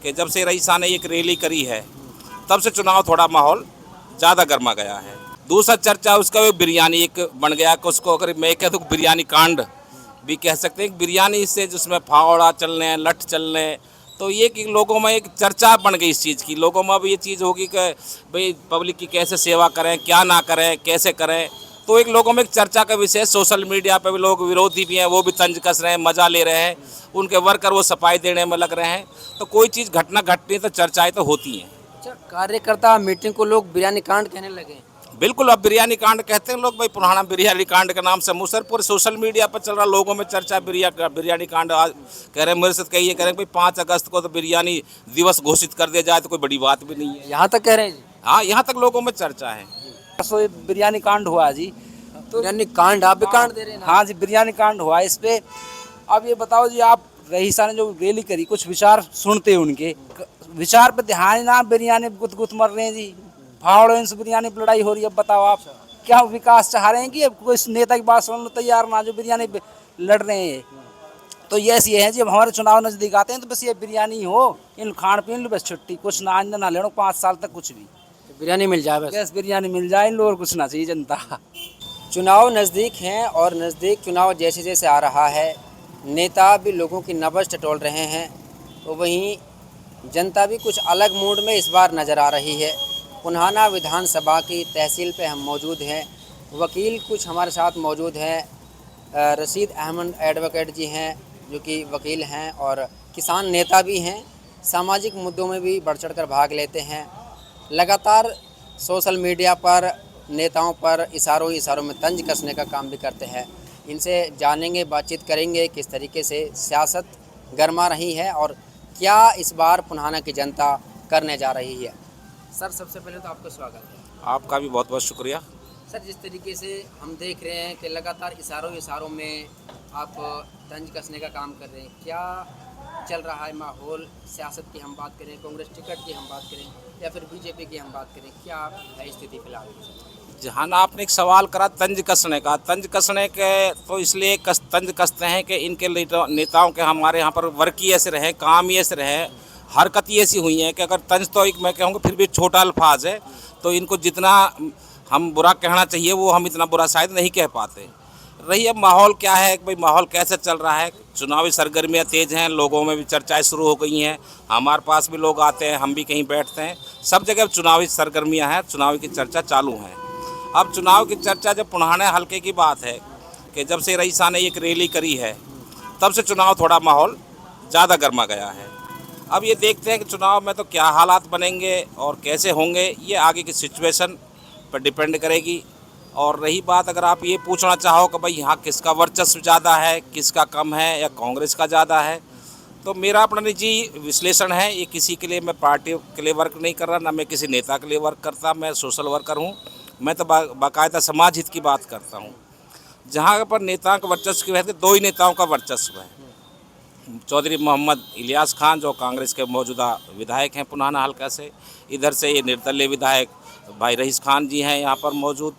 कि जब से रईसा ने एक रैली करी है तब से चुनाव थोड़ा माहौल ज़्यादा गर्मा गया है। दूसरा चर्चा उसका वो बिरयानी एक बन गया कि उसको अगर मैं कह दूँ बिरयानी कांड भी कह सकते हैं। बिरयानी से जिसमें फावड़ा चलने लठ चलने, तो ये कि लोगों में एक चर्चा बन गई इस चीज़ की। लोगों में अब ये चीज़ होगी कि भाई पब्लिक की कैसे सेवा करें, क्या ना करें, कैसे करें। तो एक लोगों में एक चर्चा का विषय। सोशल मीडिया पे भी लोग विरोधी भी हैं, वो भी तंज कस रहे हैं, मज़ा ले रहे हैं। उनके वर्कर वो सफाई देने में लग रहे हैं। तो कोई चीज़ घटना घटनी तो चर्चाएँ तो होती हैं। अच्छा, कार्यकर्ता मीटिंग को लोग बिरयानी कांड कहने लगे। बिल्कुल, अब बिरयानी कांड कहते हैं लोग। भाई पुराना बिरयानी कांड के नाम से मुसर पूरे सोशल मीडिया पर चल रहा, लोगों में चर्चा बिरयानी कांड। आज कह रहे हैं, मेरे साथ कहिए, कह रहे हैं भाई 5 अगस्त को तो बिरयानी दिवस घोषित कर दिया जाए तो कोई बड़ी बात भी नहीं है। यहाँ तक कह रहे हैं जी। हाँ, यहाँ तक लोगों में चर्चा है। सो ये बिरयानी कांड हुआ जी। तो बिरयानी कांड आप भी कांड दे रहे हैं ना? हाँ जी, बिरयानी कांड हुआ इस पे। अब ये बताओ जी, आप रईसा ने जो रैली करी, कुछ विचार सुनते हैं उनके, विचार पे ध्यान ही ना, बिरयानी गुत गुत मर रहे हैं जी। फावड़ों से बिरयानी पे लड़ाई हो रही है। अब बताओ आप क्या विकास चाह रहे हैं कि अब कोई नेता की बात सुनने तैयार ना, जो बिरयानी पे लड़ रहे हैं। तो ये ऐसी है जी, अब हमारे चुनाव नजदीक आते हैं तो बस ये बिरयानी हो, इन खान पीन लो, बस छुट्टी, कुछ ना आंदा ना लेनो 5 साल तक कुछ भी। बिरयानी मिल जाए बस। गैस बिरयानी मिल जाए इन लोगों को, कुछ ना चाहिए जनता। चुनाव नज़दीक हैं और नज़दीक चुनाव जैसे जैसे आ रहा है, नेता भी लोगों की नब्ज़ टटोल रहे हैं, तो वहीं जनता भी कुछ अलग मूड में इस बार नज़र आ रही है। पुन्हाना विधानसभा की तहसील पे हम मौजूद हैं। वकील कुछ हमारे साथ मौजूद हैं। रशीद अहमद एडवोकेट जी हैं, जो कि वकील हैं और किसान नेता भी हैं। सामाजिक मुद्दों में भी बढ़ चढ़ कर भाग लेते हैं। लगातार सोशल मीडिया पर नेताओं पर इशारों में तंज कसने का काम भी करते हैं। इनसे जानेंगे, बातचीत करेंगे किस तरीके से सियासत गर्मा रही है और क्या इस बार पुन्हाना की जनता करने जा रही है। सर, सबसे पहले तो आपका स्वागत है। आपका भी बहुत बहुत शुक्रिया। सर, जिस तरीके से हम देख रहे हैं कि लगातार इशारों में आप तंज कसने का काम कर रहे हैं, क्या चल रहा है माहौल? सियासत की हम बात करें, कांग्रेस टिकट की हम बात करें या फिर बीजेपी की हम बात करें, क्या है स्थिति फिलहाल? जहाँ आपने एक सवाल करा तंज कसने का, तंज कसने के तो इसलिए तंज कसते हैं कि इनके नेताओं के हमारे यहाँ पर वर्क ही ऐसे रहे, काम ही ऐसे रहे, हरकत ही ऐसी हुई है कि अगर तंज तो एक मैं कहूँगा फिर भी छोटा अल्फाज है। तो इनको जितना हम बुरा कहना चाहिए वो हम इतना बुरा शायद नहीं कह पाते। रही अब माहौल क्या है, भाई माहौल कैसे चल रहा है। चुनावी सरगर्मियाँ तेज़ हैं, लोगों में भी चर्चाएं शुरू हो गई हैं। हमारे पास भी लोग आते हैं, हम भी कहीं बैठते हैं, सब जगह चुनावी सरगर्मियाँ हैं, चुनाव की चर्चा चालू हैं। अब चुनाव की चर्चा जब पुराने हल्के की बात है कि जब से रईसा ने एक रैली करी है तब से चुनाव थोड़ा माहौल ज़्यादा गर्मा गया है। अब ये देखते हैं कि चुनाव में तो क्या हालात बनेंगे और कैसे होंगे, ये आगे की सिचुएशन पर डिपेंड करेगी। और रही बात, अगर आप ये पूछना चाहो कि भाई यहाँ किसका वर्चस्व ज़्यादा है, किसका कम है या कांग्रेस का ज़्यादा है, तो मेरा अपना निजी विश्लेषण है। ये किसी के लिए मैं पार्टी के लिए वर्क नहीं कर रहा, ना मैं किसी नेता के लिए वर्क करता। मैं सोशल वर्कर हूँ। मैं तो बाकायदा समाज हित की बात करता हूँ। जहाँ पर नेताओं का वर्चस्व की वजह से 2 ही नेताओं का वर्चस्व है। चौधरी मोहम्मद इलियास खान जो कांग्रेस के मौजूदा विधायक हैं पुराना हल्का से, इधर से ये निर्दलीय विधायक भाई रईस खान जी हैं यहाँ पर मौजूद।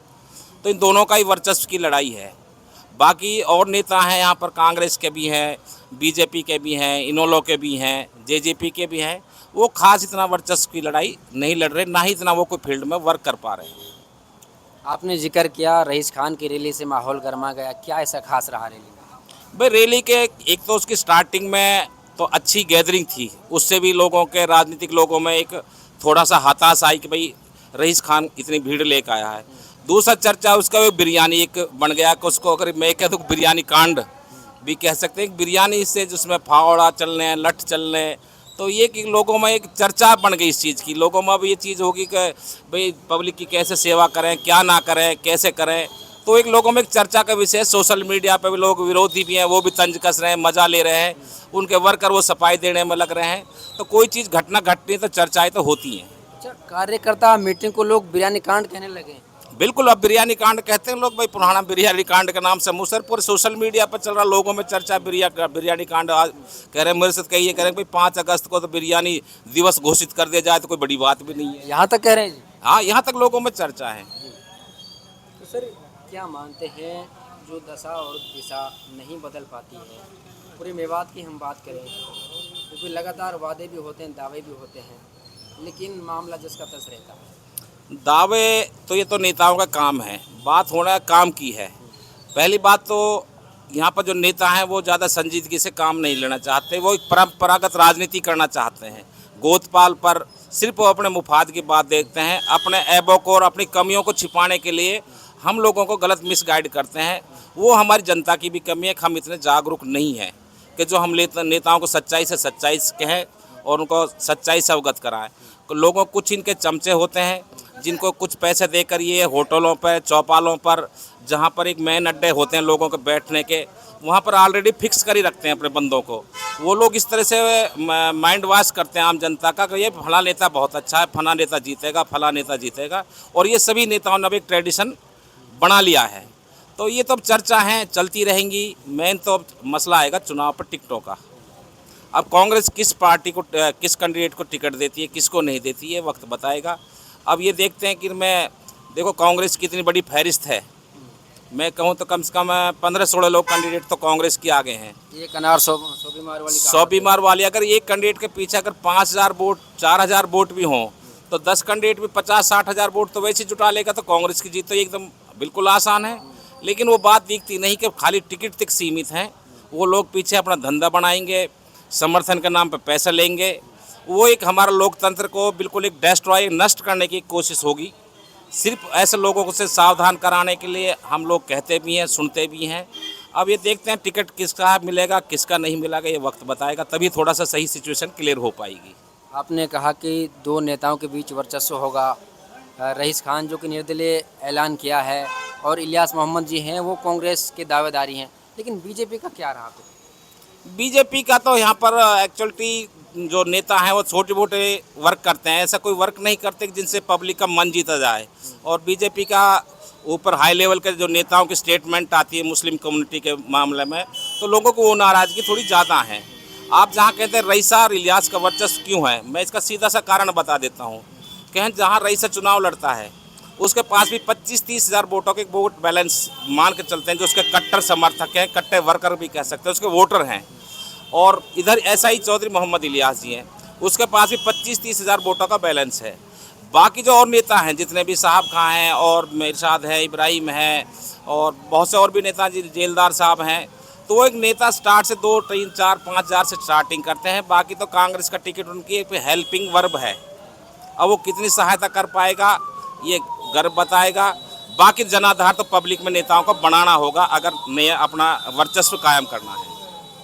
तो इन दोनों का ही वर्चस्व की लड़ाई है। बाकी और नेता हैं यहाँ पर, कांग्रेस के भी हैं, बीजेपी के भी हैं, इनेलो के भी हैं, जेजेपी के भी हैं। वो खास इतना वर्चस्व की लड़ाई नहीं लड़ रहे, ना ही इतना वो कोई फील्ड में वर्क कर पा रहे हैं। आपने जिक्र किया रईस खान की रैली से माहौल गर्मा गया, क्या ऐसा खास रहा रैली में? भाई रैली के एक तो उसकी स्टार्टिंग में तो अच्छी गैदरिंग थी, उससे भी लोगों के राजनीतिक लोगों में एक थोड़ा सा हताश आई कि भाई रईस खान इतनी भीड़ लेकर आया है। दूसरा चर्चा उसका वो बिरयानी एक बन गया कि उसको अगर मैं कह दूँ बिरयानी कांड भी कह सकते हैं। बिरयानी से जिसमें फावड़ा चलने लठ चलने, तो ये कि लोगों में एक चर्चा बन गई इस चीज़ की। लोगों में अब ये चीज़ होगी कि भाई पब्लिक की कैसे सेवा करें, क्या ना करें, कैसे करें। तो एक लोगों में एक चर्चा का विषय। सोशल मीडिया पे भी लोग विरोधी भी हैं, वो भी तंज कस रहे हैं, मज़ा ले रहे हैं। उनके वर्कर वो सफाई देने में लग रहे हैं। तो कोई चीज़ घटना घटनी तो चर्चाएँ तो होती हैं। अच्छा, कार्यकर्ता मीटिंग को लोग बिरयानी कांड कहने लगे। बिल्कुल, अब बिरयानी कांड कहते हैं लोग। भाई पुराना बिरयानी कांड के नाम से मुसर पूरे सोशल मीडिया पर चल रहा, लोगों में चर्चा बिरयानी कांड। आज कह रहे हैं, मेरे साथ कहिए, कह रहे हैं भाई 5 अगस्त को तो बिरयानी दिवस घोषित कर दिया जाए तो कोई बड़ी बात भी नहीं है। यहाँ तक कह रहे हैं जी। हाँ, यहाँ तक लोगों में चर्चा है। तो सर, क्या मानते हैं जो दशा और दिशा नहीं बदल पाती है, पूरे मेवात की हम बात करें तो क्योंकि लगातार वादे भी होते हैं, दावे भी होते हैं, लेकिन मामला जिसका तस रहता है। दावे तो ये तो नेताओं का काम है, बात होना काम की है। पहली बात तो यहाँ पर जो नेता हैं वो ज़्यादा संजीदगी से काम नहीं लेना चाहते, वो एक परंपरागत राजनीति करना चाहते हैं। गोदपाल पर सिर्फ वो अपने मुफाद की बात देखते हैं, अपने ऐबों को और अपनी कमियों को छिपाने के लिए हम लोगों को गलत मिसगाइड करते हैं। वो हमारी जनता की भी कमी है कि हम इतने जागरूक नहीं हैं कि जो हम नेताओं को सच्चाई से सच्चाई कहें और उनको सच्चाई से अवगत कराएं। लोगों कुछ इनके चमचे होते हैं जिनको कुछ पैसे देकर ये होटलों पर, चौपालों पर, जहाँ पर एक मेन अड्डे होते हैं लोगों के बैठने के, वहाँ पर ऑलरेडी फिक्स कर ही रखते हैं अपने बंदों को। वो लोग इस तरह से माइंड वॉश करते हैं आम जनता का कि ये फला नेता बहुत अच्छा है, फला नेता जीतेगा, फला नेता जीतेगा, और ये सभी नेताओं ने अब एक ट्रेडिशन बना लिया है। तो ये तो अब चर्चा है, चलती रहेंगी। मेन तो अब मसला आएगा चुनाव पर टिकटों का। अब कांग्रेस किस पार्टी को, किस कैंडिडेट को टिकट देती है, किसको नहीं देती है, वक्त बताएगा। अब ये देखते हैं कि देखो कांग्रेस की इतनी बड़ी फहरिस्त है, मैं कहूँ तो कम से कम 15-16 लोग कैंडिडेट तो कांग्रेस के आगे हैं। एक अनार 100 बीमार वाली 100 बीमार वाली, अगर एक कैंडिडेट के पीछे अगर 5,000 वोट, 4,000 वोट भी हों तो 10 कैंडिडेट भी 50-60 हज़ार वोट तो वैसे जुटा लेगा, तो कांग्रेस की जीत तो एकदम बिल्कुल आसान है। लेकिन वो बात दिखती नहीं कि खाली टिकट तक सीमित हैं। वो लोग पीछे अपना धंधा बनाएंगे, समर्थन के नाम पर पैसा लेंगे। वो एक हमारा लोकतंत्र को बिल्कुल एक डिस्ट्रॉय, नष्ट करने की कोशिश होगी। सिर्फ ऐसे लोगों को से सावधान कराने के लिए हम लोग कहते भी हैं, सुनते भी हैं। अब ये देखते हैं टिकट किसका मिलेगा, किसका नहीं मिलेगा, ये वक्त बताएगा, तभी थोड़ा सा सही सिचुएशन क्लियर हो पाएगी। आपने कहा कि दो नेताओं के बीच वर्चस्व होगा। रईस खान जो कि निर्दलीय ऐलान किया है और इलियास मोहम्मद जी हैं वो कांग्रेस के दावेदारी हैं, लेकिन बीजेपी का क्या रहा? बीजेपी का तो यहाँ पर एक्चुअलिटी जो नेता हैं वो छोटे मोटे वर्क करते हैं, ऐसा कोई वर्क नहीं करते जिनसे पब्लिक का मन जीता जाए। और बीजेपी का ऊपर हाई लेवल के जो नेताओं की स्टेटमेंट आती है मुस्लिम कम्युनिटी के मामले में, तो लोगों को वो नाराज़गी थोड़ी ज़्यादा है। आप जहाँ कहते हैं रईसा और इलियास का वर्चस्व क्यों है, मैं इसका सीधा सा कारण बता देता हूँ। कहें जहाँ रईसा चुनाव लड़ता है उसके पास भी 25-30 हज़ार वोटों के वोट बैलेंस मान के चलते हैं, जो उसके कट्टर समर्थक हैं, कट्टे वर्कर भी कह सकते हैं, उसके वोटर हैं। और इधर ऐसा ही चौधरी मोहम्मद इलियास जी हैं, उसके पास भी 25-30 हज़ार वोटों का बैलेंस है। बाकी जो और नेता हैं जितने भी, साहब खां हैं और मिर्शाद है, इब्राहिम है और बहुत से और भी नेता जी, जेलदार साहब हैं, तो वो एक नेता स्टार्ट से 2, 3, 4, 5 हज़ार से स्टार्टिंग करते हैं। बाकी तो कांग्रेस का टिकट उनकी एक हेल्पिंग वर्ब है। अब वो कितनी सहायता कर पाएगा ये गर्व बताएगा। बाकी जनाधार तो पब्लिक में नेताओं को बनाना होगा अगर नया अपना वर्चस्व कायम करना है।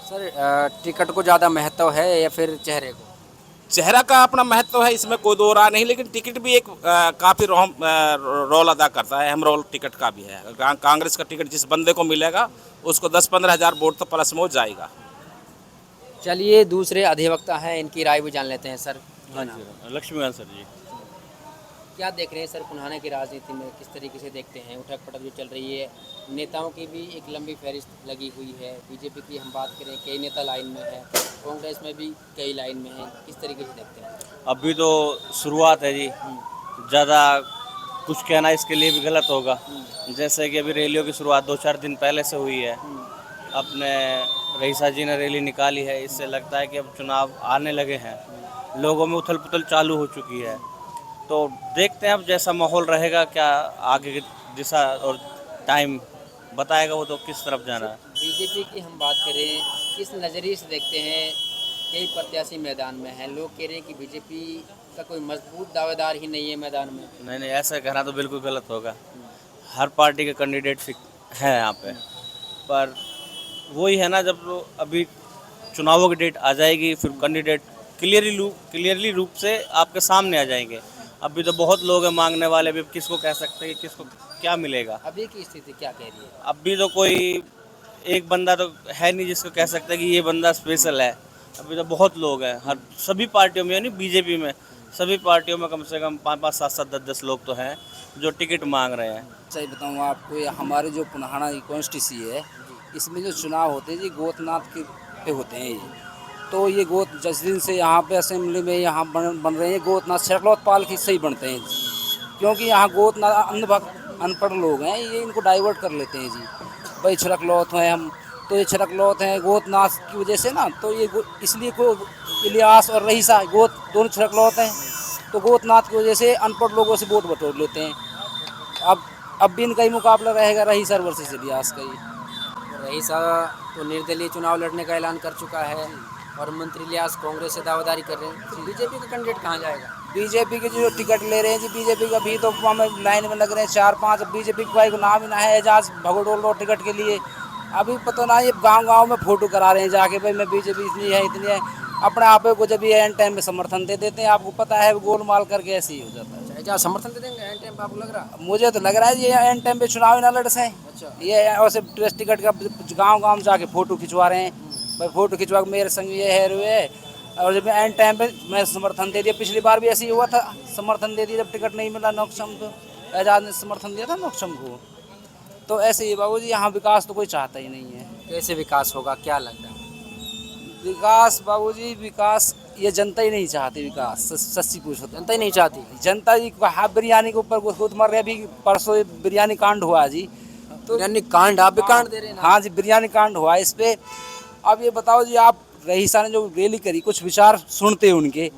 सर, टिकट को ज़्यादा महत्व है या फिर चेहरे को? चेहरा का अपना महत्व है, इसमें कोई दो राय नहीं, लेकिन टिकट भी एक काफ़ी रोल अदा करता है, अहम रोल टिकट का भी है। कांग्रेस का टिकट जिस बंदे को मिलेगा उसको 10-15 हज़ार वोट तो प्लस में हो जाएगा। चलिए दूसरे अधिवक्ता हैं, इनकी राय भी जान लेते हैं। सर, हाँ जी, लक्ष्मीकांत सर जी। क्या देख रहे हैं सर पुराने की राजनीति में, किस तरीके से देखते हैं? उठक पटक जो चल रही है, नेताओं की भी एक लंबी फहरिस्त लगी हुई है। बीजेपी की हम बात करें, कई नेता लाइन में है, कांग्रेस में भी कई लाइन में है, किस तरीके से देखते हैं? अभी तो शुरुआत है जी, ज़्यादा कुछ कहना इसके लिए भी गलत होगा। जैसे कि अभी रैलियों की शुरुआत 2-4 दिन पहले से हुई है। अपने रईसा जी ने रैली निकाली है, इससे लगता है कि अब चुनाव आने लगे हैं, लोगों में उथल पुथल चालू हो चुकी है। तो देखते हैं अब जैसा माहौल रहेगा, क्या आगे की दिशा और टाइम बताएगा वो तो किस तरफ जाना है। बीजेपी की हम बात करें, किस नज़रिए से देखते हैं? कई प्रत्याशी मैदान में हैं, लोग कह रहे हैं कि बीजेपी का कोई मजबूत दावेदार ही नहीं है मैदान में। नहीं, ऐसा कहना तो बिल्कुल गलत होगा। हर पार्टी के कैंडिडेट हैं यहाँ पे, पर वही है ना, जब अभी चुनावों की डेट आ जाएगी फिर कैंडिडेट क्लियरली रूप से आपके सामने आ जाएंगे। अभी तो बहुत लोग हैं मांगने वाले, भी किसको कह सकते हैं किसको क्या मिलेगा। अभी की स्थिति क्या कह रही है? अभी तो कोई एक बंदा तो है नहीं जिसको कह सकते हैं कि ये बंदा स्पेशल है। अभी तो बहुत लोग हैं, हर सभी पार्टियों में, यानी बीजेपी में सभी पार्टियों में कम से कम 5-5, 7-7, 10-10 लोग तो हैं जो टिकट मांग रहे हैं। सही बताऊँ आपको, ये हमारे जो पुनहाना कॉन्स्टिट्यूंसी है, इसमें जो चुनाव होते हैं जी गोतनाथ के पे होते हैं ये। तो ये गोत जिस दिन से यहाँ पे असेंबली में यहाँ बन रहे हैं गोतनाथ शरलोतपाल की सही बनते हैं जी, क्योंकि यहाँ गोतनाथ अनपढ़ लोग हैं, ये इनको डाइवर्ट कर लेते हैं जी। भाई छिड़कलौत हैं, हम तो ये छिड़कलौत हैं गोतनाथ की वजह से ना, तो ये इसलिए को इलियास और रईसा गोत दोनों छिड़कलौत हैं, तो गोतनाथ की वजह से अनपढ़ लोगों से वोट बटोर लेते हैं। अब भी इनका ही मुकाबला रहेगा रईसा वर्सेस इलियास का ही। रईसा तो निर्दलीय चुनाव लड़ने का ऐलान कर चुका है और मंत्री इलियास कांग्रेस से दावेदारी कर रहे हैं। तो बीजेपी का कैंडिडेट कहाँ जाएगा? बीजेपी के जो टिकट ले रहे हैं जी, बीजेपी का भी तो हमें लाइन में लग रहे हैं 4-5। बीजेपी का को नाम ही ना है, एजाज भगोड़ोल लो टिकट के लिए। अभी पता ना, ये गांव-गांव में फोटो करा रहे हैं जाके, भाई मैं बीजेपी इतनी है। अपने आप को जब ये एन टाइम में समर्थन दे देते हैं, आपको पता है गोलमाल करके ऐसे ही हो जाता है। एजाज समर्थन दे देंगे एन टाइम पे, आपको लग रहा? मुझे तो लग रहा है ये एन टाइम पे चुनाव ही ना लड़ सकें। अच्छा। ये ऐसे ड्रेस टिकट का गांव-गांव जाके फोटो खिंचवा रहे हैं, भाई फोटो खिंचवा के मेरे संग ये है वे है। और जब एन टाइम पे मैं समर्थन दे दिया, पिछली बार भी ऐसे ही हुआ था, समर्थन दे दिया जब टिकट नहीं मिला नौक्षम को, एजाज ने समर्थन दिया था नौक्षम को। तो ऐसे ही बाबूजी, यहाँ विकास तो कोई चाहता ही नहीं है। कैसे विकास होगा, क्या लगता है? विकास बाबूजी, विकास ये जनता ही नहीं चाहती। विकास सच्ची पूछो तो जनता ही नहीं चाहती। जनता जी हाँ, बिरयानी के ऊपर खुद मर रहे। अभी परसों बिरयानी कांड हुआ जी, तो यानी कांड, आप भी कांड दे रहे हैं ना? हाँ जी, बिरयानी कांड हुआ इस पे। अब ये बताओ जी, आप रईसा ने जो रैली करी, कुछ विचार सुनते उनके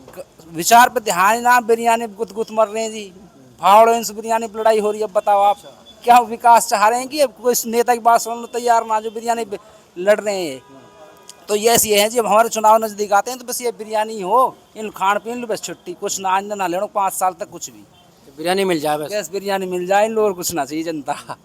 विचार पे ध्यान ही ना, बिरयानी गुत मर रहे हैं जी, फावड़ों इनसे बिरयानी पे लड़ाई हो रही है। अब बताओ आप क्या विकास चाह रहे हैं कि अब कोई नेता की बात सुनने तैयार ना, जो बिरयानी पे लड़ रहे हैं। तो ये ऐसी है जी, अब हमारे चुनाव नजदीक आते हैं तो बस ये बिरयानी हो, इन खान पीन लो, बस छुट्टी, कुछ ना आनंद ना लेना 5 साल तक कुछ भी। बिरयानी मिल जाए बस। बस बिरयानी मिल जाए इन लोगों को, कुछ ना चाहिए जनता।